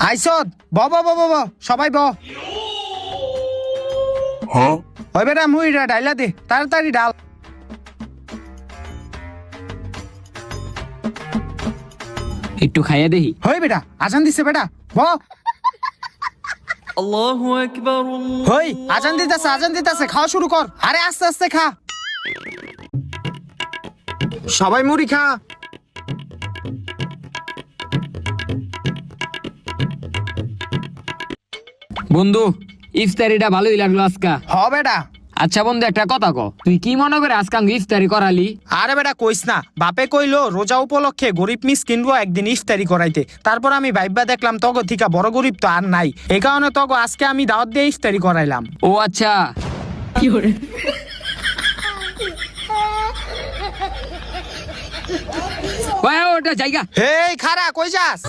আইসত ব ব ব ব ব, সবাই ব। ওই বেটা মুইরা ডাইলা দে, তাড়াতাড়ি ডাল। একটু খাইয়া দেখি। হই বেটা, আজান দিছে বেটা, ব। আল্লাহু আকবার। হই আজান দিতেছে, খাওয়া শুরু কর। আরে আস্তে আস্তে খা, সবাই মুড়ি খা। বন্ধু, ইফতারিটা ভালোই লাগলো আজকা। হ বেটা। আচ্ছা বন্ধু, একটা কথা ক, তুই কি মনে করে আজকে আমি ইফতারি করালি? আরে বেটা কইস না, বাপে কইলো রোজা উপলক্ষে গরিব মিসকিনগো একদিন ইফতারি করাইতে। তারপর আমি ভাইবা দেখলাম তগো থিকা বড় গরিব তো আর নাই, এই কারণে তগো আজকে আমি দাওয়াত দিয়ে ইফতারি করাইলাম। ও আচ্ছা। ওটা জায়গা। হেই খারা, কই যাস?